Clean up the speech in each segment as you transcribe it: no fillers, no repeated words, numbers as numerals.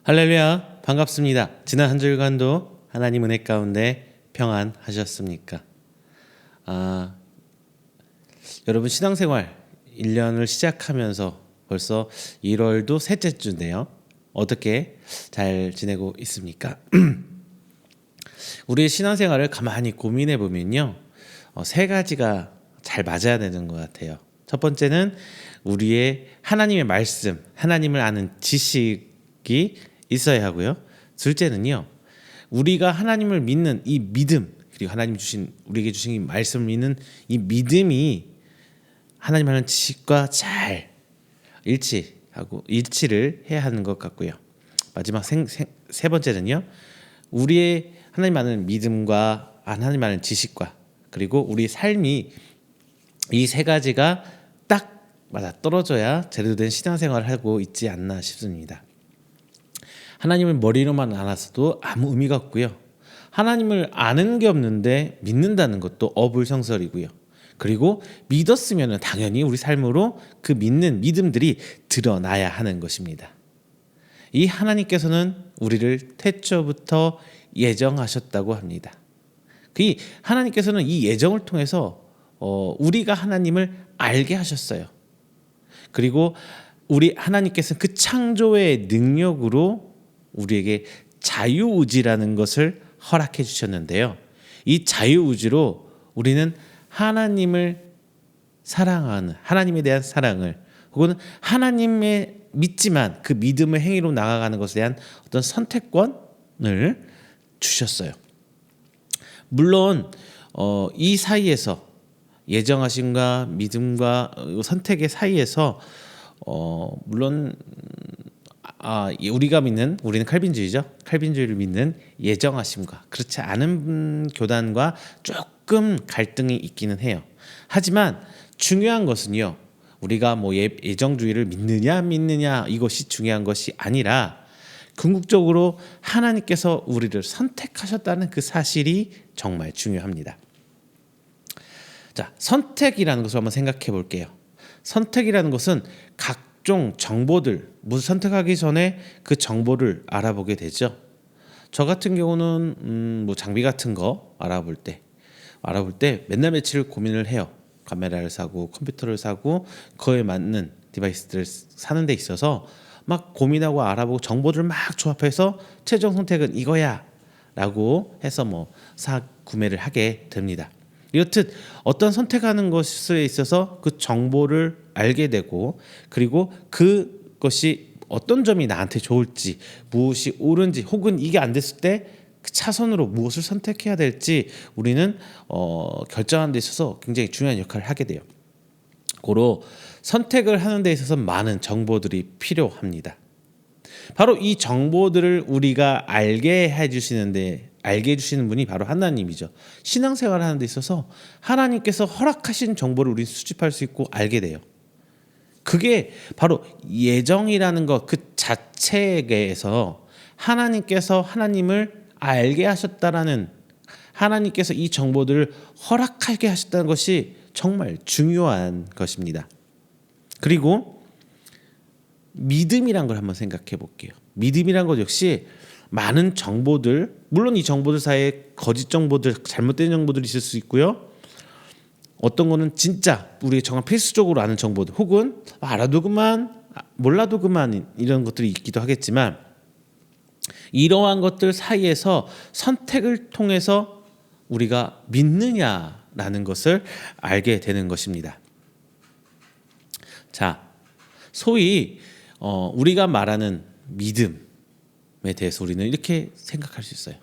할렐루야, 반갑습니다. 지난 한 주간도 하나님 은혜 가운데 평안하셨습니까? 여러분 신앙생활 1년을 시작하면서 벌써 1월도 셋째 주인데요. 어떻게 잘 지내고 있습니까? 우리의 신앙생활을 가만히 고민해 보면요, 세 가지가 잘 맞아야 되는 것 같아요. 첫 번째는 우리의 하나님의 말씀, 하나님을 아는 지식이 있어야 하고요. 둘째는요, 우리가 하나님을 믿는 이 믿음, 그리고 하나님 주신 우리에게 주신 이 말씀을 믿는 이 믿음이 하나님 하는 지식과 잘 일치를 해야 하는 것 같고요. 마지막 세 번째는요, 우리의 하나님 아는 믿음과 하나님 아는 지식과 그리고 우리 삶이 이 세 가지가 딱 맞아 떨어져야 제대로 된 신앙생활을 하고 있지 않나 싶습니다. 하나님을 머리로만 알았어도 아무 의미가 없고요. 하나님을 아는 게 없는데 믿는다는 것도 어불성설이고요. 그리고 믿었으면 당연히 우리 삶으로 그 믿는 믿음들이 드러나야 하는 것입니다. 이 하나님께서는 우리를 태초부터 예정하셨다고 합니다. 그 하나님께서는 이 예정을 통해서 우리가 하나님을 알게 하셨어요. 그리고 우리 하나님께서는 그 창조의 능력으로 우리에게 자유의지라는 것을 허락해 주셨는데요. 이 자유의지로 우리는 하나님을 사랑하는, 하나님에 대한 사랑을, 혹은 하나님의 믿지만 그 믿음의 행위로 나아가는 것에 대한 어떤 선택권을 주셨어요. 물론 이 사이에서 예정하심과 믿음과 선택의 사이에서 물론 우리는 칼빈주의를 믿는 예정하심과 그렇지 않은 교단과 조금 갈등이 있기는 해요. 하지만 중요한 것은요, 우리가 예정주의를 믿느냐 안 믿느냐 이것이 중요한 것이 아니라 궁극적으로 하나님께서 우리를 선택하셨다는 그 사실이 정말 중요합니다. 자, 선택이라는 것을 한번 생각해 볼게요. 선택이라는 것은 각종 정보들, 무슨 선택하기 전에 그 정보를 알아보게 되죠. 저 같은 경우는 장비 같은 거 알아볼 때 맨날 며칠 고민을 해요. 카메라를 사고 컴퓨터를 사고 그거에 맞는 디바이스들을 사는 데 있어서 막 고민하고 알아보고 정보들을 막 조합해서 최종 선택은 이거야 라고 해서 구매를 하게 됩니다. 이렇듯 어떤 선택하는 것에 있어서 그 정보를 알게 되고, 그리고 그것이 어떤 점이 나한테 좋을지, 무엇이 옳은지, 혹은 이게 안 됐을 때 그 차선으로 무엇을 선택해야 될지 우리는 결정하는 데 있어서 굉장히 중요한 역할을 하게 돼요. 고로 선택을 하는 데 있어서 많은 정보들이 필요합니다. 바로 이 정보들을 우리가 알게 해주시는 분이 바로 하나님이죠. 신앙생활을 하는 데 있어서 하나님께서 허락하신 정보를 우리 수집할 수 있고 알게 돼요. 그게 바로 예정이라는 것 그 자체에서 하나님께서 하나님을 알게 하셨다라는, 하나님께서 이 정보들을 허락하게 하셨다는 것이 정말 중요한 것입니다. 그리고 믿음이란 걸 한번 생각해 볼게요. 믿음이란 것 역시 많은 정보들, 물론 이 정보들 사이에 거짓 정보들, 잘못된 정보들이 있을 수 있고요. 어떤 거는 진짜 우리가 정말 필수적으로 아는 정보들, 혹은 알아도 그만, 몰라도 그만 이런 것들이 있기도 하겠지만, 이러한 것들 사이에서 선택을 통해서 우리가 믿느냐라는 것을 알게 되는 것입니다. 자, 소위 우리가 말하는 믿음에 대해서 우리는 이렇게 생각할 수 있어요.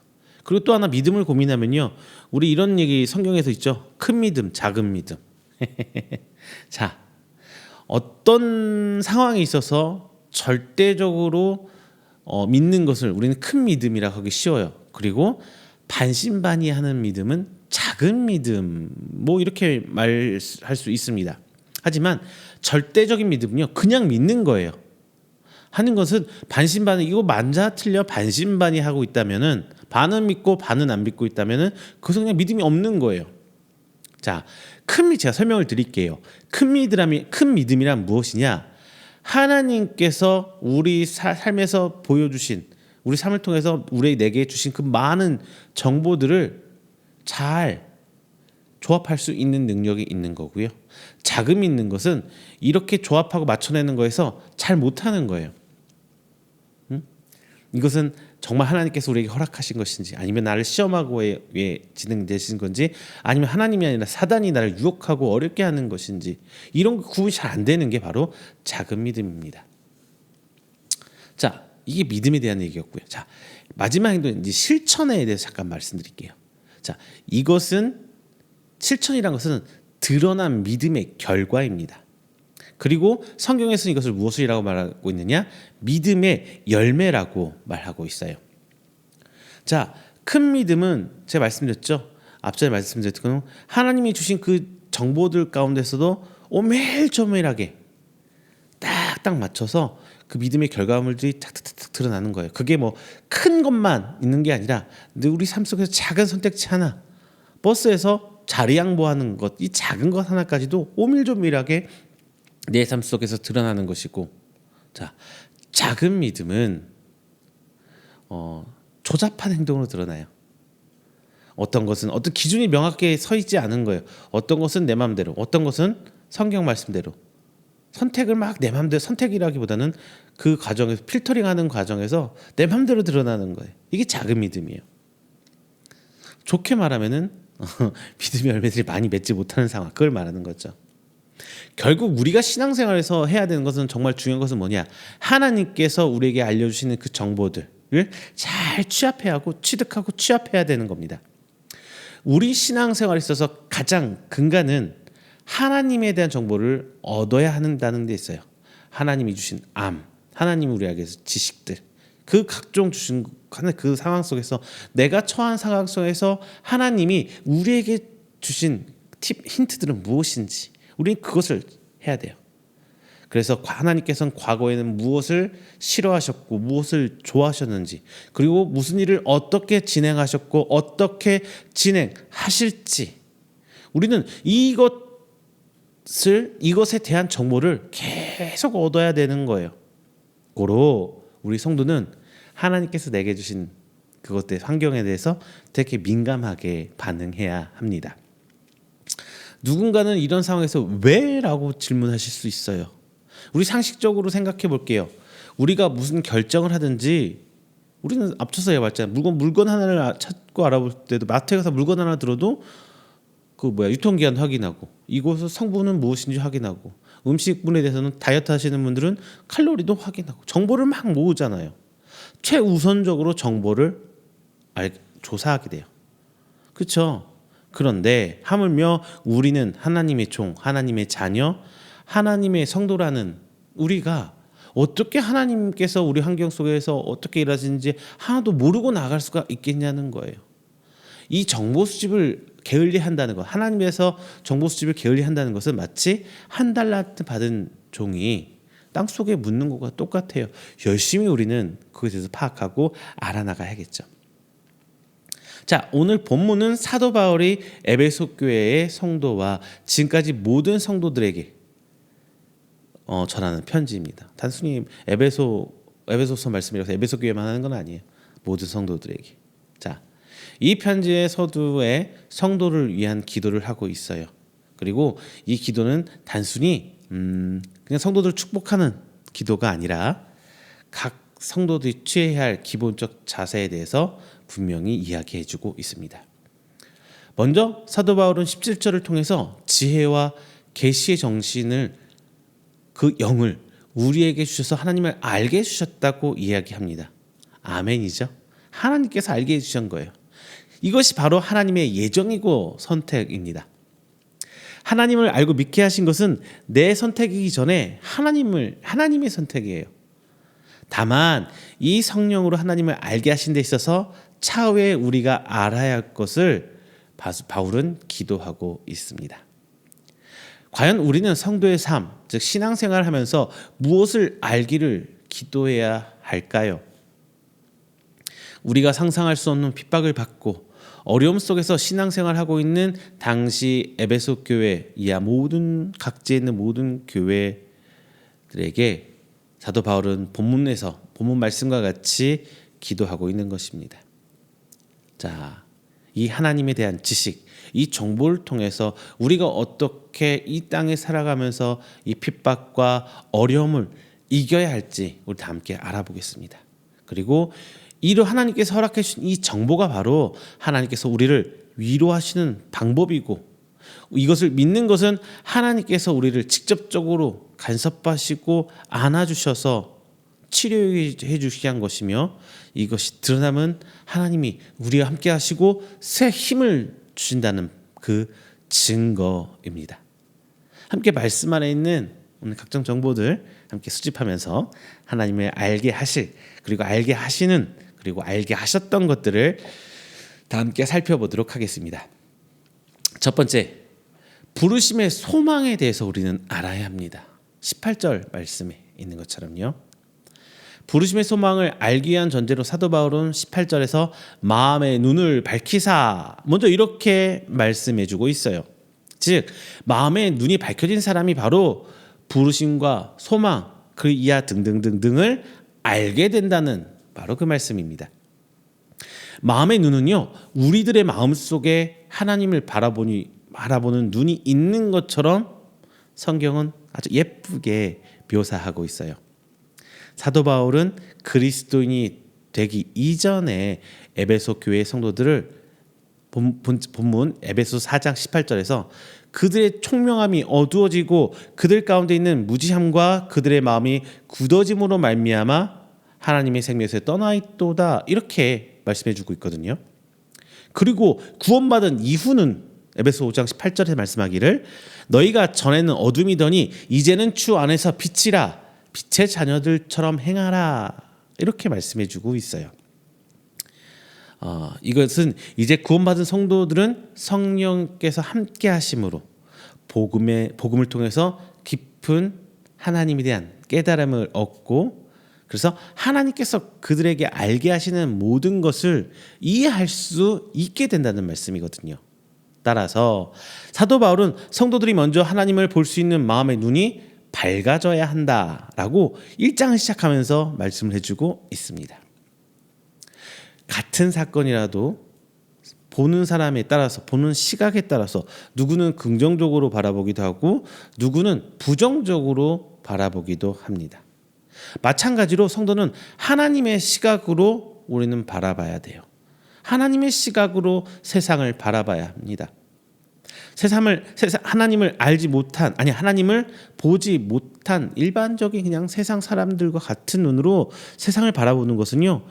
그리고 또 하나 믿음을 고민하면요, 우리 이런 얘기 성경에서 있죠. 큰 믿음, 작은 믿음. 자, 어떤 상황에 있어서 절대적으로 믿는 것을 우리는 큰 믿음이라 하기 쉬워요. 그리고 반신반의하는 믿음은 작은 믿음, 이렇게 말할 수 있습니다. 하지만 절대적인 믿음은요, 그냥 믿는 거예요. 하는 것은 반신반의, 이거 만자 틀려 반신반의하고 있다면은, 반은 믿고 반은 안 믿고 있다면은 그것은 그냥 믿음이 없는 거예요. 자, 제가 설명을 드릴게요. 큰 믿음이란 무엇이냐? 하나님께서 우리 삶에서 보여주신, 우리 삶을 통해서 내게 주신 그 많은 정보들을 잘 조합할 수 있는 능력이 있는 거고요. 자금이 있는 것은 이렇게 조합하고 맞춰내는 거에서 잘 못하는 거예요. 이것은 정말 하나님께서 우리에게 허락하신 것인지, 아니면 나를 시험하고 왜 진행되신 건지, 아니면 하나님이 아니라 사단이 나를 유혹하고 어렵게 하는 것인지, 이런 구분이 잘 안 되는 게 바로 작은 믿음입니다. 자, 이게 믿음에 대한 얘기였고요. 자, 마지막 행동, 이제 실천에 대해서 잠깐 말씀드릴게요. 자, 이것은 실천이란 것은 드러난 믿음의 결과입니다. 그리고 성경에서는 이것을 무엇이라고 말하고 있느냐? 믿음의 열매라고 말하고 있어요. 자, 큰 믿음은 제가 말씀드렸죠. 앞전에 말씀드렸던 하나님이 주신 그 정보들 가운데서도 오밀조밀하게 딱딱 맞춰서 그 믿음의 결과물들이 탁탁탁 드러나는 거예요. 그게 뭐 큰 것만 있는 게 아니라 우리 삶 속에서 작은 선택지 하나, 버스에서 자리 양보하는 것, 이 작은 것 하나까지도 오밀조밀하게 내 삶 속에서 드러나는 것이고, 자, 작은 믿음은 조잡한 행동으로 드러나요. 어떤 것은 어떤 기준이 명확하게 서 있지 않은 거예요. 어떤 것은 내 마음대로, 어떤 것은 성경 말씀대로. 선택을 막 내 마음대로, 선택이라기보다는 그 과정에서 필터링하는 과정에서 내 마음대로 드러나는 거예요. 이게 작은 믿음이에요. 좋게 말하면은 믿음의 열매들이 많이 맺지 못하는 상황, 그걸 말하는 거죠. 결국 우리가 신앙생활에서 해야 되는 것은, 정말 중요한 것은 뭐냐? 하나님께서 우리에게 알려주시는 그 정보들을 잘 취합해야 하고 취득하고 취합해야 되는 겁니다. 우리 신앙생활에 있어서 가장 근간은 하나님에 대한 정보를 얻어야 한다는 데 있어요. 하나님이 주신 하나님이 우리에게 지식들, 그 각종 주신 그 상황 속에서, 내가 처한 상황 속에서 하나님이 우리에게 주신 힌트들은 무엇인지 우리는 그것을 해야 돼요. 그래서 하나님께서는 과거에는 무엇을 싫어하셨고 무엇을 좋아하셨는지, 그리고 무슨 일을 어떻게 진행하셨고 어떻게 진행하실지, 우리는 이것에 대한 정보를 계속 얻어야 되는 거예요. 고로 우리 성도는 하나님께서 내게 주신 그것들, 환경에 대해서 되게 민감하게 반응해야 합니다. 누군가는 이런 상황에서 왜? 라고 질문하실 수 있어요. 우리 상식적으로 생각해 볼게요. 우리가 무슨 결정을 하든지, 우리는 앞서서 얘기했잖아요. 물건 하나를 찾고 알아볼 때도, 마트에 가서 물건 하나 들어도 유통기한 확인하고, 이곳의 성분은 무엇인지 확인하고, 음식분에 대해서는 다이어트 하시는 분들은 칼로리도 확인하고, 정보를 막 모으잖아요. 최우선적으로 정보를 조사하게 돼요. 그렇죠? 그런데 하물며 우리는 하나님의 종, 하나님의 자녀, 하나님의 성도라는 우리가 어떻게 하나님께서 우리 환경 속에서 어떻게 일하시는지 하나도 모르고 나갈 수가 있겠냐는 거예요. 이 정보 수집을 게을리한다는 것, 하나님에서 정보 수집을 게을리한다는 것은 마치 한 달란트 받은 종이 땅속에 묻는 것과 똑같아요. 열심히 우리는 그것에 대해서 파악하고 알아나가야겠죠. 자, 오늘 본문은 사도 바울이 에베소 교회의 성도와 지금까지 모든 성도들에게 전하는 편지입니다. 단순히 에베소서 말씀이라서 에베소 교회만 하는 건 아니에요. 모든 성도들에게. 자, 이 편지의 서두에 성도를 위한 기도를 하고 있어요. 그리고 이 기도는 단순히 그냥 성도들 축복하는 기도가 아니라 각 성도들이 취해야 할 기본적 자세에 대해서 분명히 이야기해주고 있습니다. 먼저 사도 바울은 17절을 통해서 지혜와 계시의 정신을, 그 영을 우리에게 주셔서 하나님을 알게 해주셨다고 이야기합니다. 아멘이죠. 하나님께서 알게 해주신 거예요. 이것이 바로 하나님의 예정이고 선택입니다. 하나님을 알고 믿게 하신 것은 내 선택이기 전에 하나님의 선택이에요. 다만 이 성령으로 하나님을 알게 하신 데 있어서 차후에 우리가 알아야 할 것을 바울은 기도하고 있습니다. 과연 우리는 성도의 삶, 즉 신앙생활을 하면서 무엇을 알기를 기도해야 할까요? 우리가 상상할 수 없는 핍박을 받고 어려움 속에서 신앙생활하고 있는 당시 에베소 교회 이하 모든 각지에 있는 모든 교회들에게 사도 바울은 본문에서 본문 말씀과 같이 기도하고 있는 것입니다. 자, 이 하나님에 대한 지식, 이 정보를 통해서 우리가 어떻게 이 땅에 살아가면서 이 핍박과 어려움을 이겨야 할지 우리 다 함께 알아보겠습니다. 그리고 이로 하나님께서 허락해 주신 이 정보가 바로 하나님께서 우리를 위로하시는 방법이고, 이것을 믿는 것은 하나님께서 우리를 직접적으로 간섭하시고 안아주셔서 치료해 주시게 한 것이며, 이것이 드러나면 하나님이 우리와 함께 하시고 새 힘을 주신다는 그 증거입니다. 함께 말씀 안에 있는 오늘 각종 정보들 함께 수집하면서 하나님을 알게 하실, 그리고 알게 하시는, 그리고 알게 하셨던 것들을 다 함께 살펴보도록 하겠습니다. 첫 번째, 부르심의 소망에 대해서 우리는 알아야 합니다. 18절 말씀에 있는 것처럼요. 부르심의 소망을 알기 위한 전제로 사도 바울은 18절에서 마음의 눈을 밝히사, 먼저 이렇게 말씀해주고 있어요. 즉 마음의 눈이 밝혀진 사람이 바로 부르심과 소망, 그 이하 등등등등을 알게 된다는 바로 그 말씀입니다. 마음의 눈은요, 우리들의 마음속에 하나님을 바라보는 눈이 있는 것처럼 성경은 아주 예쁘게 묘사하고 있어요. 사도 바울은 그리스도인이 되기 이전에 에베소 교회 성도들을 본문 에베소 4장 18절에서 그들의 총명함이 어두워지고 그들 가운데 있는 무지함과 그들의 마음이 굳어짐으로 말미암아 하나님의 생명에서 떠나 있도다, 이렇게 말씀해주고 있거든요. 그리고 구원받은 이후는 에베소 5장 18절에 말씀하기를 너희가 전에는 어둠이더니 이제는 주 안에서 빛이라, 빛의 자녀들처럼 행하라, 이렇게 말씀해주고 있어요. 이것은 이제 구원받은 성도들은 성령께서 함께 하심으로 복음을 통해서 깊은 하나님에 대한 깨달음을 얻고, 그래서 하나님께서 그들에게 알게 하시는 모든 것을 이해할 수 있게 된다는 말씀이거든요. 따라서 사도 바울은 성도들이 먼저 하나님을 볼 수 있는 마음의 눈이 밝아져야 한다라고 1장을 시작하면서 말씀을 해주고 있습니다. 같은 사건이라도 보는 사람에 따라서, 보는 시각에 따라서 누구는 긍정적으로 바라보기도 하고 누구는 부정적으로 바라보기도 합니다. 마찬가지로 성도는 하나님의 시각으로 우리는 바라봐야 돼요. 하나님의 시각으로 세상을 바라봐야 합니다. 하나님을 알지 못한, 아니 하나님을 보지 못한 일반적인 그냥 세상 사람들과 같은 눈으로 세상을 바라보는 것은요,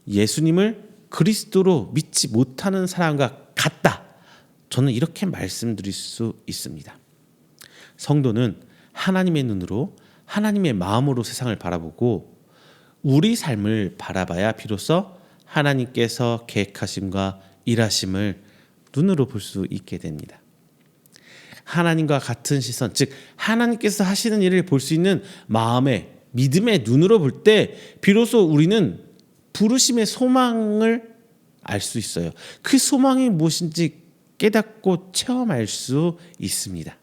예수님을 그리스도로 믿지 못하는 사람과 같다. 저는 이렇게 말씀드릴 수 있습니다. 성도는 하나님의 눈으로, 하나님의 마음으로 세상을 바라보고 우리 삶을 바라봐야 비로소 하나님께서 계획하심과 일하심을 눈으로 볼 수 있게 됩니다. 하나님과 같은 시선, 즉 하나님께서 하시는 일을 볼 수 있는 마음의, 믿음의 눈으로 볼 때 비로소 우리는 부르심의 소망을 알 수 있어요. 그 소망이 무엇인지 깨닫고 체험할 수 있습니다.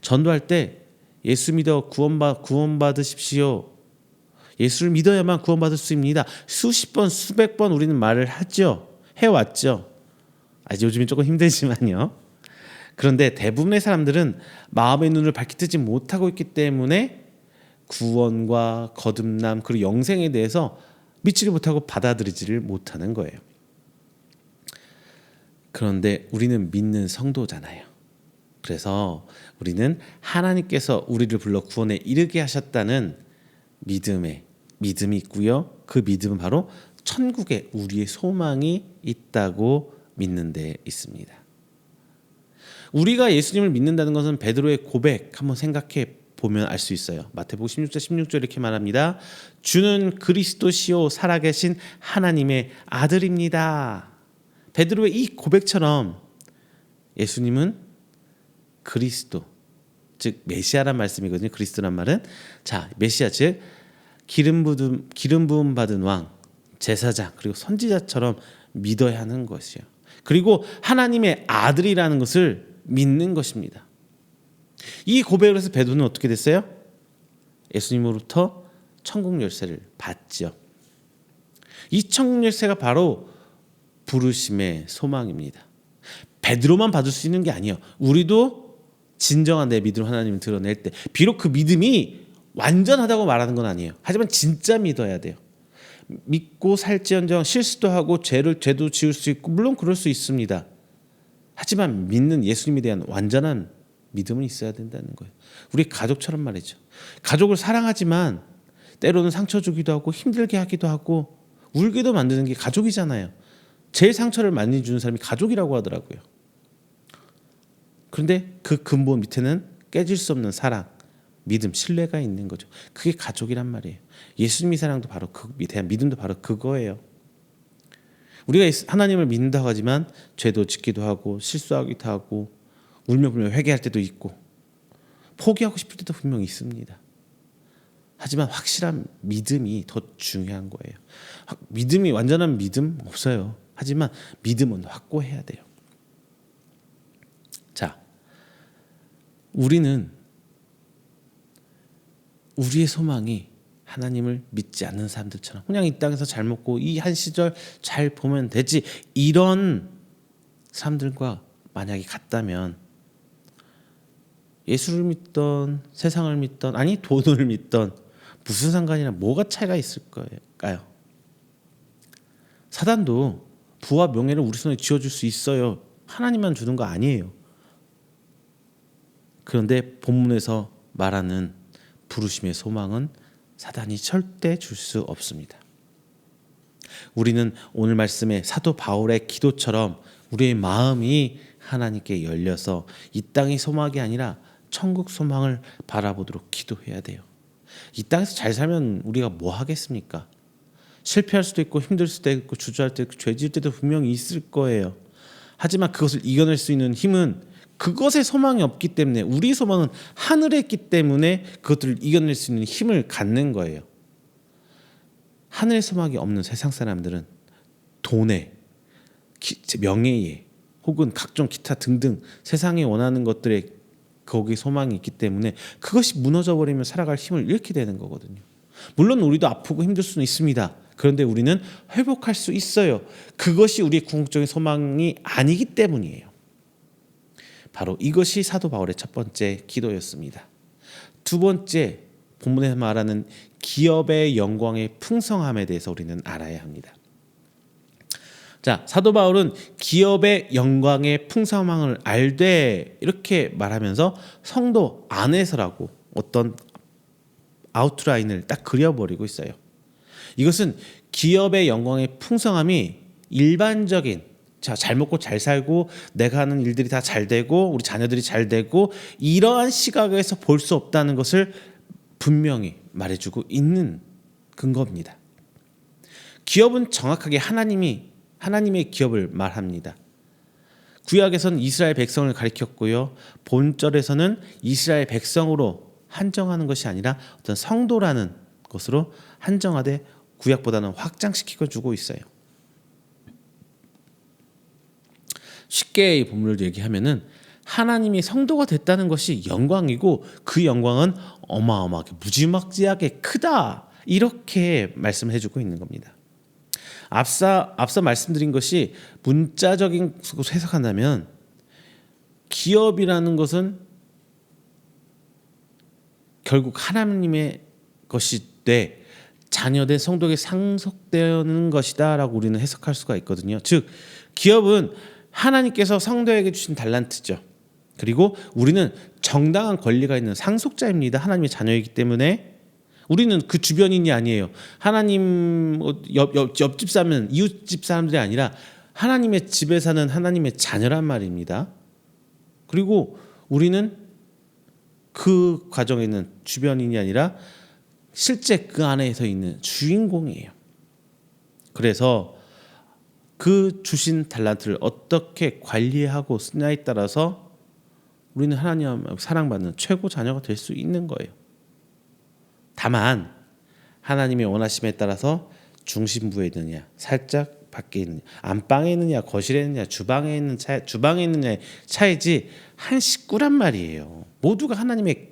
전도할 때 예수 믿어 구원받으십시오. 예수를 믿어야만 구원받을 수 있습니다. 수십 번, 수백 번 우리는 말을 하죠. 해왔죠. 아직 요즘은 조금 힘들지만요. 그런데 대부분의 사람들은 마음의 눈을 밝히 뜨지 못하고 있기 때문에 구원과 거듭남, 그리고 영생에 대해서 믿지를 못하고 받아들이지를 못하는 거예요. 그런데 우리는 믿는 성도잖아요. 그래서 우리는 하나님께서 우리를 불러 구원에 이르게 하셨다는 믿음이 있고요. 그 믿음은 바로 천국에 우리의 소망이 있다고 믿는 데 있습니다. 우리가 예수님을 믿는다는 것은 베드로의 고백 한번 생각해 보면 알 수 있어요. 마태복음 16절 이렇게 말합니다. 주는 그리스도시요 살아계신 하나님의 아들입니다. 베드로의 이 고백처럼 예수님은 그리스도, 즉 메시아란 말씀이거든요. 그리스도란 말은, 자, 메시아 즉 기름 부음 받은 왕, 제사장, 그리고 선지자처럼 믿어야 하는 것이요. 그리고 하나님의 아들이라는 것을 믿는 것입니다. 이 고백을 해서 베드로는 어떻게 됐어요? 예수님으로부터 천국 열쇠를 받죠. 이 천국 열쇠가 바로 부르심의 소망입니다. 베드로만 받을 수 있는 게 아니에요. 우리도 진정한 내 믿음으로 하나님을 드러낼 때 비록 그 믿음이 완전하다고 말하는 건 아니에요. 하지만 진짜 믿어야 돼요. 믿고 살지언정 실수도 하고 죄도 지을 수 있고 물론 그럴 수 있습니다. 하지만 믿는 예수님에 대한 완전한 믿음은 있어야 된다는 거예요. 우리 가족처럼 말이죠. 가족을 사랑하지만 때로는 상처 주기도 하고 힘들게 하기도 하고 울게도 만드는 게 가족이잖아요. 제일 상처를 많이 주는 사람이 가족이라고 하더라고요. 그런데 그 근본 밑에는 깨질 수 없는 사랑, 믿음, 신뢰가 있는 거죠. 그게 가족이란 말이에요. 예수님의 사랑도 바로 그에 대한 믿음도 바로 그거예요. 우리가 하나님을 믿는다고 하지만 죄도 짓기도 하고 실수하기도 하고 울며 불며 회개할 때도 있고 포기하고 싶을 때도 분명히 있습니다. 하지만 확실한 믿음이 더 중요한 거예요. 믿음이 완전한 믿음 없어요. 하지만 믿음은 확고해야 돼요. 자, 우리는 우리의 소망이 하나님을 믿지 않는 사람들처럼 그냥 이 땅에서 잘 먹고 이 한 시절 잘 보면 되지 이런 사람들과 만약에 같다면 예수를 믿던 세상을 믿던 아니 돈을 믿던 무슨 상관이나 뭐가 차이가 있을까요? 사단도 부와 명예를 우리 손에 쥐어줄 수 있어요. 하나님만 주는 거 아니에요. 그런데 본문에서 말하는 부르심의 소망은 사단이 절대 줄 수 없습니다. 우리는 오늘 말씀의 사도 바울의 기도처럼 우리의 마음이 하나님께 열려서 이 땅의 소망이 아니라 천국 소망을 바라보도록 기도해야 돼요. 이 땅에서 잘 살면 우리가 뭐 하겠습니까? 실패할 수도 있고 힘들 수도 있고 주저할 때도 있고 죄질 때도 분명히 있을 거예요. 하지만 그것을 이겨낼 수 있는 힘은 그것에 소망이 없기 때문에 우리 소망은 하늘에 있기 때문에 그것들을 이겨낼 수 있는 힘을 갖는 거예요. 하늘의 소망이 없는 세상 사람들은 돈에 명예에 혹은 각종 기타 등등 세상에 원하는 것들에 거기 소망이 있기 때문에 그것이 무너져 버리면 살아갈 힘을 잃게 되는 거거든요. 물론 우리도 아프고 힘들 수는 있습니다. 그런데 우리는 회복할 수 있어요. 그것이 우리의 궁극적인 소망이 아니기 때문이에요. 바로 이것이 사도 바울의 첫 번째 기도였습니다. 두 번째, 본문에서 말하는 기업의 영광의 풍성함에 대해서 우리는 알아야 합니다. 자, 사도 바울은 기업의 영광의 풍성함을 알되 이렇게 말하면서 성도 안에서라고 어떤 아웃라인을 딱 그려버리고 있어요. 이것은 기업의 영광의 풍성함이 일반적인 잘 먹고 잘 살고 내가 하는 일들이 다 잘 되고 우리 자녀들이 잘 되고 이러한 시각에서 볼 수 없다는 것을 분명히 말해주고 있는 근거입니다. 기업은 정확하게 하나님의 기업을 말합니다. 구약에서는 이스라엘 백성을 가리켰고요. 본절에서는 이스라엘 백성으로 한정하는 것이 아니라 어떤 성도라는 것으로 한정하되 구약보다는 확장시키고 주고 있어요. 쉽게 이 본문을 얘기하면은 하나님이 성도가 됐다는 것이 영광이고 그 영광은 어마어마하게 무지막지하게 크다 이렇게 말씀을 해주고 있는 겁니다. 앞서 말씀드린 것이 문자적인 것으로 해석한다면 기업이라는 것은 결국 하나님의 것이 돼 자녀된 성도에게 상속되는 것이다라고 우리는 해석할 수가 있거든요. 즉 기업은 하나님께서 성도에게 주신 달란트죠. 그리고 우리는 정당한 권리가 있는 상속자입니다. 하나님의 자녀이기 때문에 우리는 그 주변인이 아니에요. 하나님 옆집 사면 이웃집 사람들이 아니라 하나님의 집에 사는 하나님의 자녀란 말입니다. 그리고 우리는 그 과정에 있는 주변인이 아니라 실제 그 안에서 있는 주인공이에요. 그래서 그 주신 달란트를 어떻게 관리하고 쓰냐에 따라서 우리는 하나님 사랑받는 최고 자녀가 될 수 있는 거예요. 다만 하나님의 원하심에 따라서 중심부에 있느냐 살짝 밖에 있느냐, 안방에 있느냐, 거실에 있느냐, 주방에 있느냐의 차이지 한 식구란 말이에요. 모두가 하나님의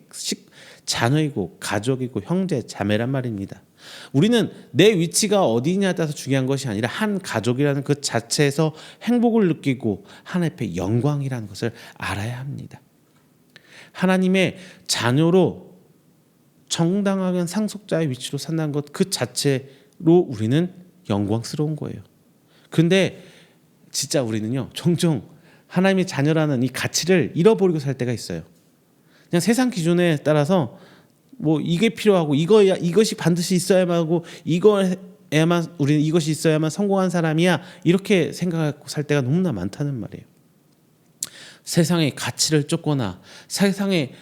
자녀이고 가족이고 형제 자매란 말입니다. 우리는 내 위치가 어디냐에 따라서 중요한 것이 아니라 한 가족이라는 그 자체에서 행복을 느끼고 하나님 앞에 영광이라는 것을 알아야 합니다. 하나님의 자녀로 정당하게 상속자의 위치로 산다는 것 그 자체로 우리는 영광스러운 거예요. 그런데 진짜 우리는요 종종 하나님의 자녀라는 이 가치를 잃어버리고 살 때가 있어요. 그냥 세상 기준에 따라서 뭐 이게 필요하고 이것이 반드시 있어야만 하고 우리는 이것이 있어야만 성공한 사람이야 이렇게 생각하고 살 때가 너무나 많다는 말이에요. 세상의 가치를 쫓거나 세상의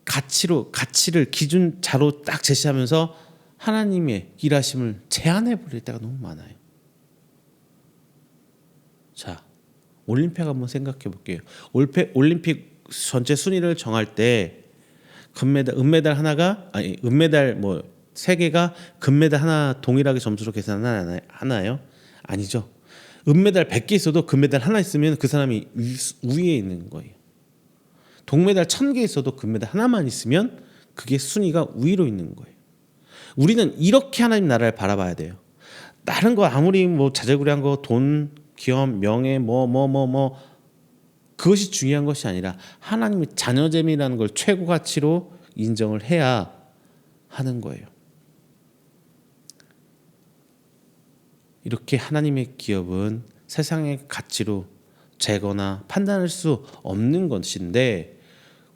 가치를 기준자로 딱 제시하면서 하나님의 일하심을 제한해 버릴 때가 너무 많아요. 자, 올림픽 한번 생각해 볼게요. 올림픽 전체 순위를 정할 때 은메달 뭐 3개가 금메달 하나 동일하게 점수로 계산하나요? 아니죠. 은메달 100개 있어도 금메달 하나 있으면 그 사람이 우위에 있는 거예요. 동메달 1000개 있어도 금메달 하나만 있으면 그게 순위가 우위로 있는 거예요. 우리는 이렇게 하나님 나라를 바라봐야 돼요. 다른 거 아무리 뭐 자질구레한 거, 돈, 기업, 명예, 그것이 중요한 것이 아니라 하나님의 자녀됨이라는 걸 최고 가치로 인정을 해야 하는 거예요. 이렇게 하나님의 기업은 세상의 가치로 재거나 판단할 수 없는 것인데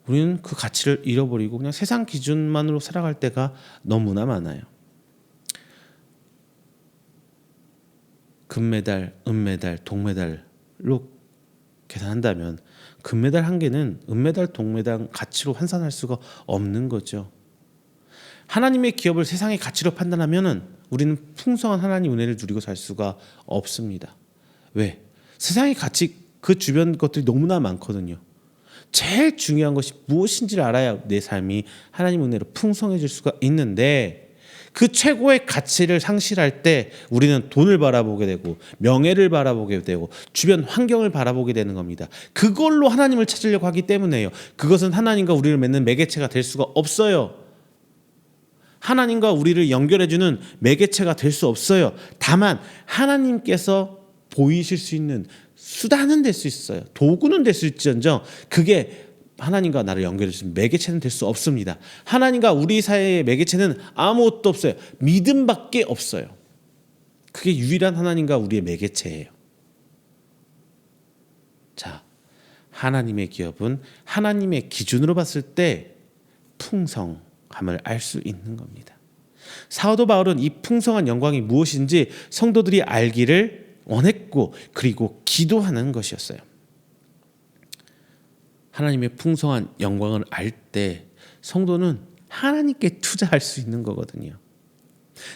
우리는 그 가치를 잃어버리고 그냥 세상 기준만으로 살아갈 때가 너무나 많아요. 금메달, 은메달, 동메달로 계산한다면 금메달 한 개는 은메달, 동메달 가치로 환산할 수가 없는 거죠. 하나님의 기업을 세상의 가치로 판단하면은 우리는 풍성한 하나님 은혜를 누리고 살 수가 없습니다. 왜? 세상의 가치 그 주변 것들이 너무나 많거든요. 제일 중요한 것이 무엇인지를 알아야 내 삶이 하나님 은혜로 풍성해질 수가 있는데 그 최고의 가치를 상실할 때 우리는 돈을 바라보게 되고 명예를 바라보게 되고 주변 환경을 바라보게 되는 겁니다. 그걸로 하나님을 찾으려고 하기 때문에요. 그것은 하나님과 우리를 맺는 매개체가 될 수가 없어요. 하나님과 우리를 연결해주는 매개체가 될 수 없어요. 다만 하나님께서 보이실 수 있는 수단은 될 수 있어요. 도구는 될 수 있지언정 그게 하나님과 나를 연결해 주신 매개체는 될 수 없습니다. 하나님과 우리 사이의 매개체는 아무것도 없어요. 믿음밖에 없어요. 그게 유일한 하나님과 우리의 매개체예요. 자, 하나님의 기업은 하나님의 기준으로 봤을 때 풍성함을 알 수 있는 겁니다. 사도 바울은 이 풍성한 영광이 무엇인지 성도들이 알기를 원했고 그리고 기도하는 것이었어요. 하나님의 풍성한 영광을 알 때 성도는 하나님께 투자할 수 있는 거거든요.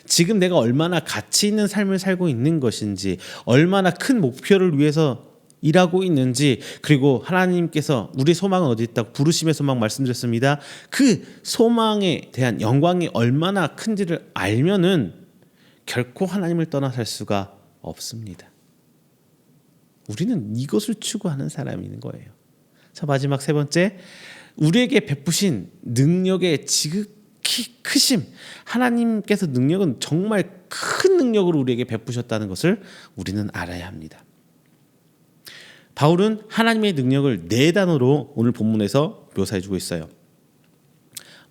지금 내가 얼마나 가치 있는 삶을 살고 있는 것인지, 얼마나 큰 목표를 위해서 일하고 있는지, 그리고 하나님께서 우리 소망은 어디 있다고 부르심의 소망 말씀드렸습니다. 그 소망에 대한 영광이 얼마나 큰지를 알면은 결코 하나님을 떠나 살 수가 없습니다. 우리는 이것을 추구하는 사람인 거예요. 자, 마지막 3번째, 우리에게 베푸신 능력의 지극히 크심. 하나님께서 능력은 정말 큰 능력으로 우리에게 베푸셨다는 것을 우리는 알아야 합니다. 바울은 하나님의 능력을 4단어로 오늘 본문에서 묘사해주고 있어요.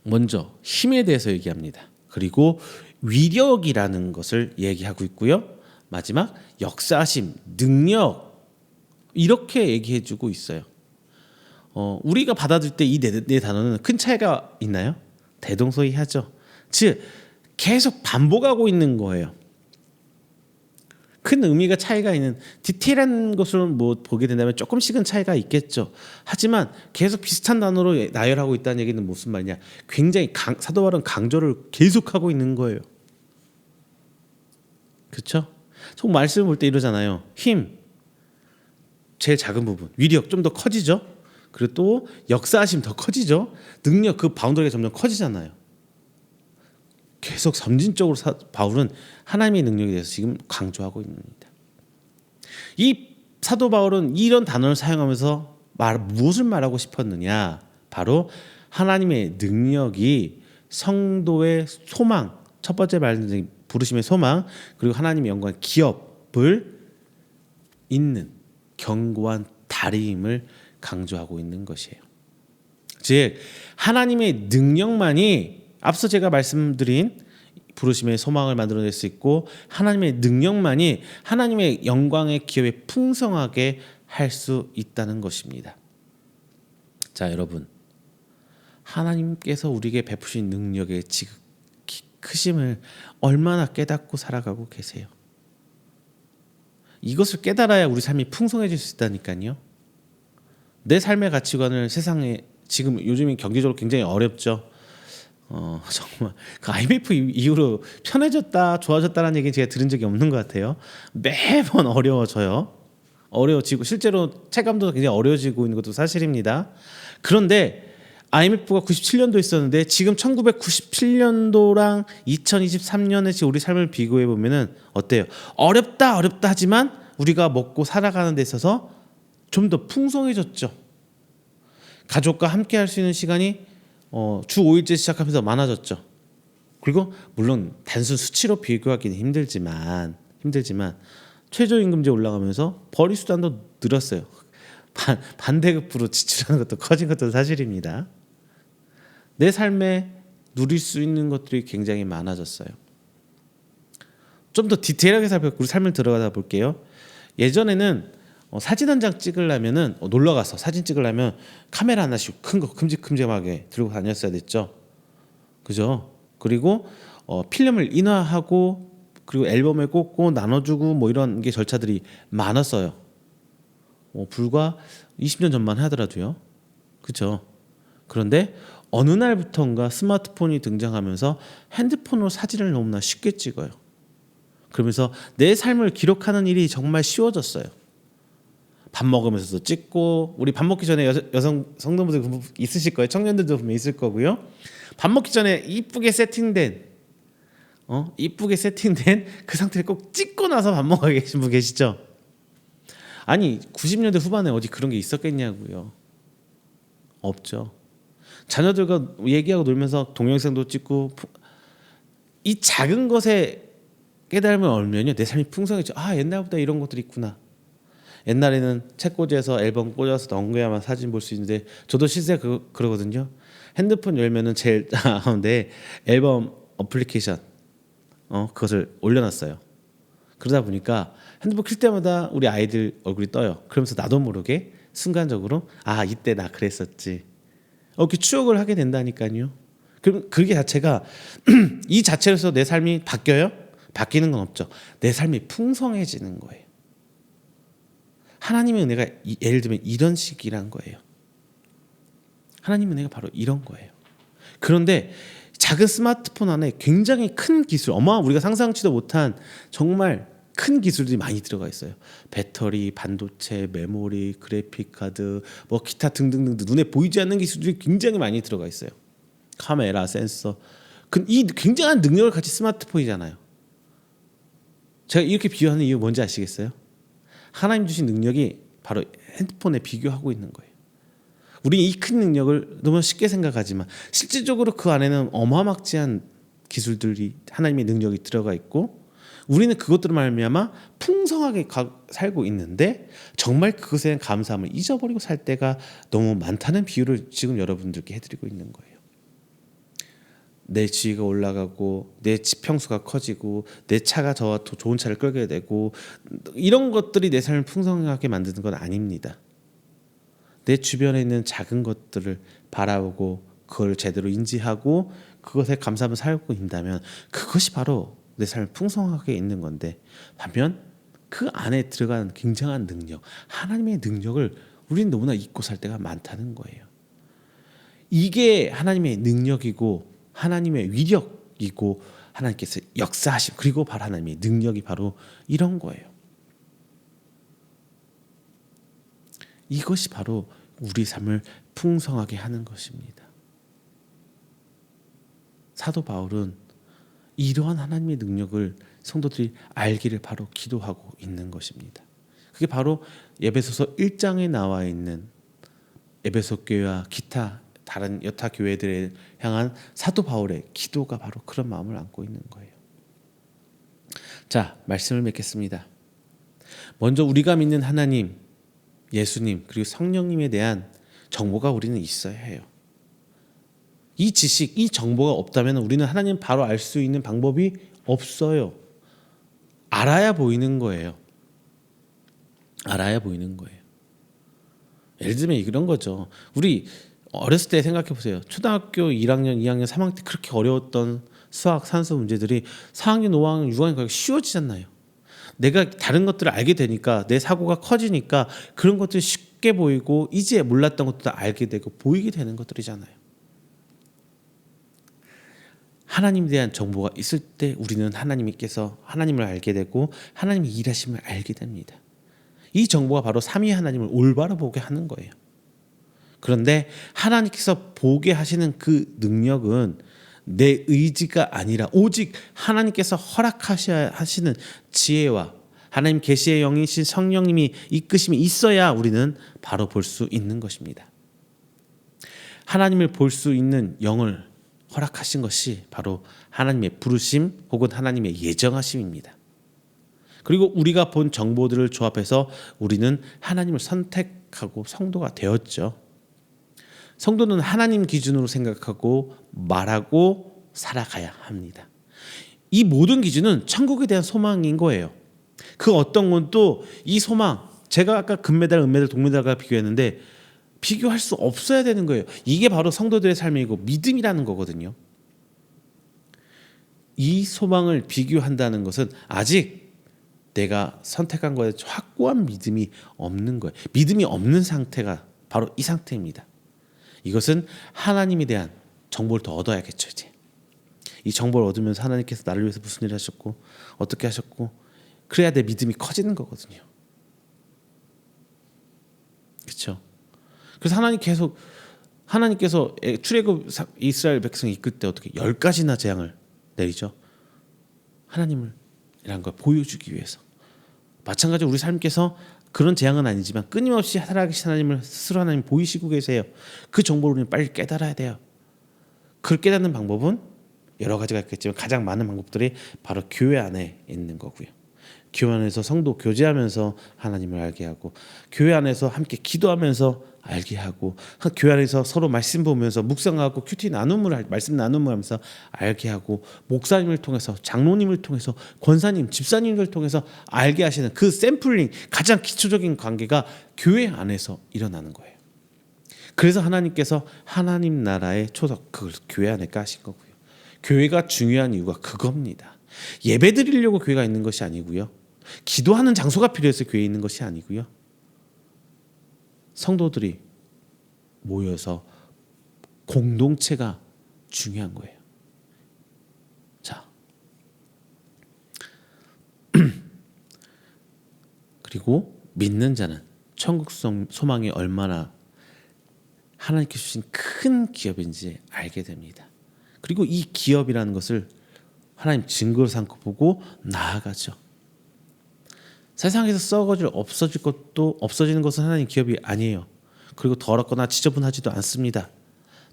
먼저 힘에 대해서 얘기합니다. 그리고 위력이라는 것을 얘기하고 있고요. 마지막 역사하심, 능력, 이렇게 얘기해주고 있어요. 우리가 받아들일 때 이 네 단어는 큰 차이가 있나요? 대동소이하죠. 즉 계속 반복하고 있는 거예요. 큰 의미가 차이가 있는 디테일한 것을 뭐 보게 된다면 조금씩은 차이가 있겠죠. 하지만 계속 비슷한 단어로 나열하고 있다는 얘기는 무슨 말이냐? 굉장히 사도 바울은 강조를 계속하고 있는 거예요. 그렇죠? 총 말씀을 볼 때 이러잖아요. 힘, 제일 작은 부분, 위력 좀 더 커지죠. 그리고 또 역사하심 더 커지죠. 능력 그 바운더리가 점점 커지잖아요. 계속 점진적으로 바울은 하나님의 능력에 대해서 지금 강조하고 있습니다. 이 사도 바울은 이런 단어를 사용하면서 무엇을 말하고 싶었느냐? 바로 하나님의 능력이 성도의 소망, 첫 번째 말씀 부르심의 소망, 그리고 하나님의 영광의 기업을 잇는 견고한 다리임을 강조하고 있는 것이에요. 즉 하나님의 능력만이 앞서 제가 말씀드린 부르심의 소망을 만들어낼 수 있고, 하나님의 능력만이 하나님의 영광의 기업에 풍성하게 할 수 있다는 것입니다. 자, 여러분, 하나님께서 우리에게 베푸신 능력의 지극히 크심을 얼마나 깨닫고 살아가고 계세요. 이것을 깨달아야 우리 삶이 풍성해질 수 있다니까요. 내 삶의 가치관을 세상에 지금 요즘에 경제적으로 굉장히 어렵죠. 정말 그 IMF 이후로 편해졌다, 좋아졌다라는 얘기 제가 들은 적이 없는 것 같아요. 매번 어려워져요. 어려워지고 실제로 체감도 굉장히 어려워지고 있는 것도 사실입니다. 그런데 IMF가 97년도에 있었는데 지금 1997년도랑 2023년에 우리 삶을 비교해 보면은 어때요? 어렵다 하지만 우리가 먹고 살아가는 데 있어서 좀 더 풍성해졌죠. 가족과 함께 할 수 있는 시간이 주 5일째 시작하면서 많아졌죠. 그리고 물론 단순 수치로 비교하기는 힘들지만 최저임금제 올라가면서 벌이 수단도 늘었어요. 반대급부로 지출하는 것도 커진 것도 사실입니다. 내 삶에 누릴 수 있는 것들이 굉장히 많아졌어요. 좀 더 디테일하게 살펴볼 우리 삶을 들어가다 볼게요. 예전에는 사진 한 장 찍으려면은 놀러 가서 사진 찍으려면 카메라 하나씩 큰 거 큼직큼직하게 들고 다녔어야 됐죠. 그죠? 그리고 필름을 인화하고 그리고 앨범에 꽂고 나눠주고 뭐 이런 게 절차들이 많았어요. 불과 20년 전만 하더라도요. 그죠? 그런데 어느 날부턴가 스마트폰이 등장하면서 핸드폰으로 사진을 너무나 쉽게 찍어요. 그러면서 내 삶을 기록하는 일이 정말 쉬워졌어요. 밥 먹으면서도 찍고, 우리 밥 먹기 전에 여성 성도분들 있으실 거예요. 청년들도 분명 있을 거고요. 밥 먹기 전에 이쁘게 세팅된 그 상태를 꼭 찍고 나서 밥 먹어 계신 분 계시죠? 아니 90년대 후반에 어디 그런 게 있었겠냐고요. 없죠. 자녀들과 얘기하고 놀면서 동영상도 찍고, 이 작은 것에 깨달음을 얻으면요 내 삶이 풍성해져. 아, 옛날보다 이런 것들이 있구나. 옛날에는 책꽂이에서 앨범 꽂아서 넘겨야만 사진 볼 수 있는데, 저도 실제 그러거든요. 핸드폰 열면은 제일 가운데 앨범 어플리케이션 그것을 올려놨어요. 그러다 보니까 핸드폰 킬 때마다 우리 아이들 얼굴이 떠요. 그러면서 나도 모르게 순간적으로 아, 이때 나 그랬었지, 이렇게 추억을 하게 된다니까요. 그럼 그게 자체가 이 자체로서 내 삶이 바뀌어요? 바뀌는 건 없죠. 내 삶이 풍성해지는 거예요. 하나님의 은혜가 예를 들면 이런 식이란 거예요. 하나님의 은혜가 바로 이런 거예요. 그런데 작은 스마트폰 안에 굉장히 큰 기술, 우리가 상상치도 못한 정말 큰 기술들이 많이 들어가 있어요. 배터리, 반도체, 메모리, 그래픽 카드, 뭐 기타 등등등 눈에 보이지 않는 기술들이 굉장히 많이 들어가 있어요. 카메라, 센서, 이 굉장한 능력을 가진 스마트폰이잖아요. 제가 이렇게 비유하는 이유 뭔지 아시겠어요? 하나님 주신 능력이 바로 핸드폰에 비교하고 있는 거예요. 우리 이 큰 능력을 너무 쉽게 생각하지만 실질적으로 그 안에는 어마막지한 기술들이, 하나님의 능력이 들어가 있고, 우리는 그것들을 말미암아 풍성하게 살고 있는데 정말 그것에 대한 감사함을 잊어버리고 살 때가 너무 많다는 비유를 지금 여러분들께 해드리고 있는 거예요. 내 지위가 올라가고 내 지평수가 커지고 내 차가 더 좋은 차를 끌게 되고, 이런 것들이 내 삶을 풍성하게 만드는 건 아닙니다. 내 주변에 있는 작은 것들을 바라보고 그걸 제대로 인지하고 그것에 감사하며 살고 있다면 그것이 바로 내 삶을 풍성하게 있는 건데, 반면 그 안에 들어가는 굉장한 능력, 하나님의 능력을 우리는 너무나 잊고 살 때가 많다는 거예요. 이게 하나님의 능력이고 하나님의 위력이고 하나님께서 역사하심, 그리고 바로 하나님의 능력이 바로 이런 거예요. 이것이 바로 우리 삶을 풍성하게 하는 것입니다. 사도 바울은 이러한 하나님의 능력을 성도들이 알기를 바로 기도하고 있는 것입니다. 그게 바로 에베소서 1장에 나와 있는 에베소 교회와 기타 다른 여타 교회들에 향한 사도 바울의 기도가 바로 그런 마음을 안고 있는 거예요. 자, 말씀을 맺겠습니다. 먼저 우리가 믿는 하나님, 예수님, 그리고 성령님에 대한 정보가 우리는 있어야 해요. 이 지식, 이 정보가 없다면 우리는 하나님 바로 알 수 있는 방법이 없어요. 알아야 보이는 거예요. 알아야 보이는 거예요. 예를 들면 이런 거죠. 우리 어렸을 때 생각해 보세요. 초등학교 1학년, 2학년, 3학년 때 그렇게 어려웠던 수학, 산수 문제들이 4학년, 5학년, 6학년 가면 쉬워지잖아요. 내가 다른 것들을 알게 되니까 내 사고가 커지니까 그런 것들이 쉽게 보이고 이제 몰랐던 것도 알게 되고 보이게 되는 것들이잖아요. 하나님에 대한 정보가 있을 때 우리는 하나님께서 하나님을 알게 되고 하나님의 일하심을 알게 됩니다. 이 정보가 바로 삼위 하나님을 올바로 보게 하는 거예요. 그런데 하나님께서 보게 하시는 그 능력은 내 의지가 아니라 오직 하나님께서 허락하셔야 하시는 지혜와 하나님 계시의 영이신 성령님이 이끄심이 있어야 우리는 바로 볼 수 있는 것입니다. 하나님을 볼 수 있는 영을 허락하신 것이 바로 하나님의 부르심 혹은 하나님의 예정하심입니다. 그리고 우리가 본 정보들을 조합해서 우리는 하나님을 선택하고 성도가 되었죠. 성도는 하나님 기준으로 생각하고 말하고 살아가야 합니다. 이 모든 기준은 천국에 대한 소망인 거예요. 그 어떤 것도 이 소망, 제가 아까 금메달, 은메달, 동메달과 비교했는데 비교할 수 없어야 되는 거예요. 이게 바로 성도들의 삶이고 믿음이라는 거거든요. 이 소망을 비교한다는 것은 아직 내가 선택한 거에 확고한 믿음이 없는 거예요. 믿음이 없는 상태가 바로 이 상태입니다. 이것은 하나님에 대한 정보를 더 얻어야겠죠. 이제 이 정보를 얻으면서 하나님께서 나를 위해서 무슨 일을 하셨고 어떻게 하셨고 그래야 내 믿음이 커지는 거거든요. 그렇죠? 그래서 하나님께서 출애굽 이스라엘 백성 이끌 때 어떻게 10가지나 재앙을 내리죠. 하나님이라는 걸 보여주기 위해서. 마찬가지로 우리 삶께서 그런 재앙은 아니지만 끊임없이 살아계신 하나님을 스스로 하나님 보이시고 계세요. 그 정보를 우리는 빨리 깨달아야 돼요. 그걸 깨닫는 방법은 여러 가지가 있겠지만 가장 많은 방법들이 바로 교회 안에 있는 거고요. 교회 안에서 성도 교제하면서 하나님을 알게 하고 교회 안에서 함께 기도하면서 알게 하고 교회 안에서 서로 말씀 보면서 묵상하고 큐티 나눔을 말씀 나눔을 하면서 알게 하고 목사님을 통해서 장로님을 통해서 권사님 집사님을 통해서 알게 하시는 그 샘플링 가장 기초적인 관계가 교회 안에서 일어나는 거예요. 그래서 하나님께서 하나님 나라의 초석 그걸 교회 안에 까신 거고요. 교회가 중요한 이유가 그겁니다. 예배 드리려고 교회가 있는 것이 아니고요. 기도하는 장소가 필요해서 교회에 있는 것이 아니고요. 성도들이 모여서 공동체가 중요한 거예요. 자, 그리고 믿는 자는 천국 소망이 얼마나 하나님께 주신 큰 기업인지 알게 됩니다. 그리고 이 기업이라는 것을 하나님 증거로 삼고 보고 나아가죠. 세상에서 썩어질 없어지는 것은 하나님 기업이 아니에요. 그리고 더럽거나 지저분하지도 않습니다.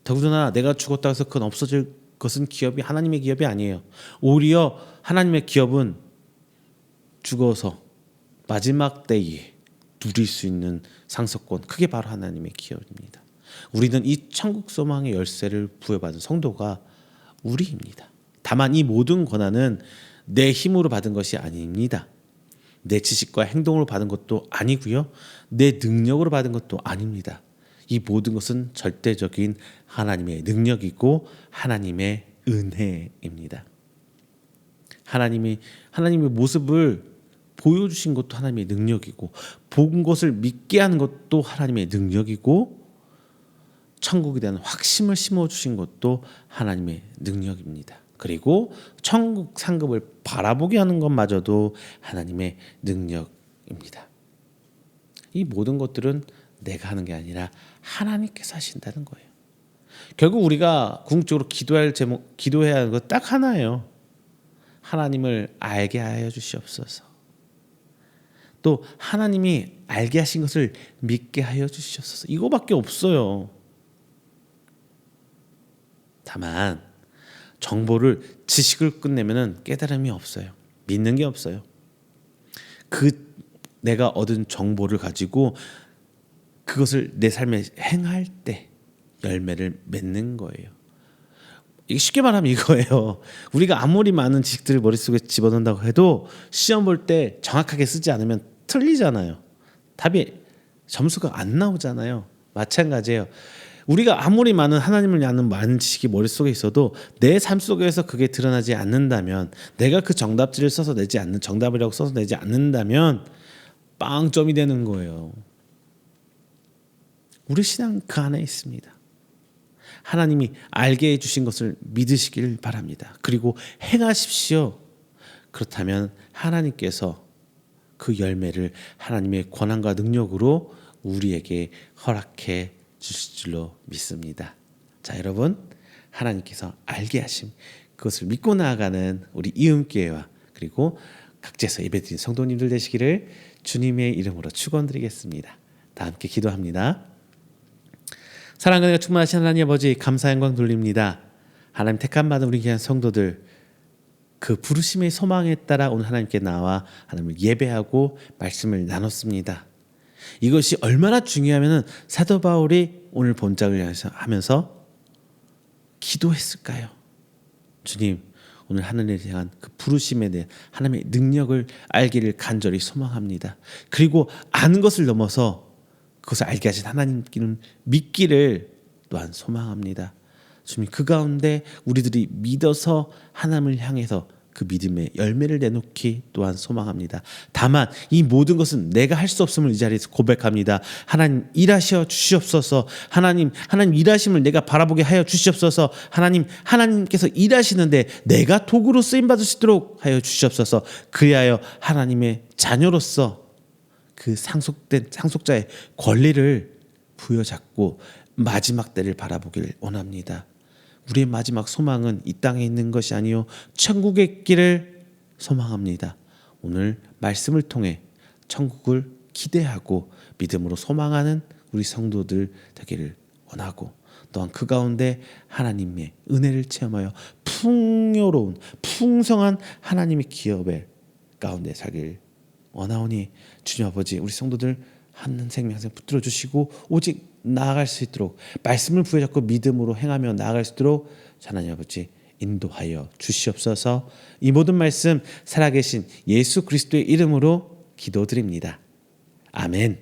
더구나 내가 죽었다 해서 그건 없어질 것은 기업이 하나님의 기업이 아니에요. 오히려 하나님의 기업은 죽어서 마지막 때에 누릴 수 있는 상속권, 그게 바로 하나님의 기업입니다. 우리는 이 천국 소망의 열쇠를 부여받은 성도가 우리입니다. 다만 이 모든 권한은 내 힘으로 받은 것이 아닙니다. 내 지식과 행동으로 받은 것도 아니고요. 내 능력으로 받은 것도 아닙니다. 이 모든 것은 절대적인 하나님의 능력이고 하나님의 은혜입니다. 하나님의 모습을 보여주신 것도 하나님의 능력이고 본 것을 믿게 하는 것도 하나님의 능력이고 천국에 대한 확신을 심어주신 것도 하나님의 능력입니다. 그리고 천국 상급을 바라보게 하는 것마저도 하나님의 능력입니다. 이 모든 것들은 내가 하는 게 아니라 하나님께서 하신다는 거예요. 결국 우리가 궁극적으로 기도해야 하는 것 딱 하나예요. 하나님을 알게 하여 주시옵소서. 또 하나님이 알게 하신 것을 믿게 하여 주시옵소서. 이거밖에 없어요. 다만 정보를 지식을 끝내면은 깨달음이 없어요. 믿는 게 없어요. 그 내가 얻은 정보를 가지고 그것을 내 삶에 행할 때 열매를 맺는 거예요. 이게 쉽게 말하면 이거예요. 우리가 아무리 많은 지식들을 머릿속에 집어넣는다고 해도 시험 볼 때 정확하게 쓰지 않으면 틀리잖아요. 답이 점수가 안 나오잖아요. 마찬가지예요. 우리가 아무리 많은 하나님을 아는 많은 지식이 머릿속에 있어도 내 삶 속에서 그게 드러나지 않는다면, 내가 그 정답지를 써서 내지 않는, 정답이라고 써서 내지 않는다면 빵점이 되는 거예요. 우리 신앙 그 안에 있습니다. 하나님이 알게 해주신 것을 믿으시길 바랍니다. 그리고 행하십시오. 그렇다면 하나님께서 그 열매를 하나님의 권한과 능력으로 우리에게 허락해 주실 줄로 믿습니다. 자, 여러분, 하나님께서 알게 하심, 그것을 믿고 나아가는 우리 이음교회와 그리고 각지에서 예배드린 성도님들 되시기를 주님의 이름으로 축원드리겠습니다. 다 함께 기도합니다. 사랑과 은혜가 충만하신 하나님 아버지, 감사 영광 돌립니다. 하나님 택함 받은 우리 귀한 성도들, 그 부르심의 소망에 따라 오늘 하나님께 나와 하나님을 예배하고 말씀을 나눴습니다. 이것이 얼마나 중요하면 사도 바울이 오늘 본장을 하면서 기도했을까요? 주님, 오늘 하늘에 대한 그 부르심에 대한 하나님의 능력을 알기를 간절히 소망합니다. 그리고 아는 것을 넘어서 그것을 알게 하신 하나님께는 믿기를 또한 소망합니다. 주님, 그 가운데 우리들이 믿어서 하나님을 향해서 그 믿음의 열매를 내놓기 또한 소망합니다. 다만 이 모든 것은 내가 할 수 없음을 이 자리에서 고백합니다. 하나님 일하셔 주시옵소서. 하나님 일하심을 내가 바라보게 하여 주시옵소서. 하나님께서 일하시는데 내가 도구로 쓰임 받을 수 있도록 하여 주시옵소서. 그리하여 하나님의 자녀로서 그 상속자의 권리를 부여잡고 마지막 때를 바라보길 원합니다. 우리의 마지막 소망은 이 땅에 있는 것이 아니요 천국의 길을 소망합니다. 오늘 말씀을 통해 천국을 기대하고 믿음으로 소망하는 우리 성도들 되기를 원하고, 또한 그 가운데 하나님의 은혜를 체험하여 풍요로운 풍성한 하나님의 기업의 가운데 살길 원하오니, 주님 아버지, 우리 성도들 한 생명생 붙들어 주시고 오직 나아갈 수 있도록 말씀을 부여잡고 믿음으로 행하며 나아갈 수 있도록 하나님 아버지 인도하여 주시옵소서. 이 모든 말씀 살아계신 예수 그리스도의 이름으로 기도드립니다. 아멘.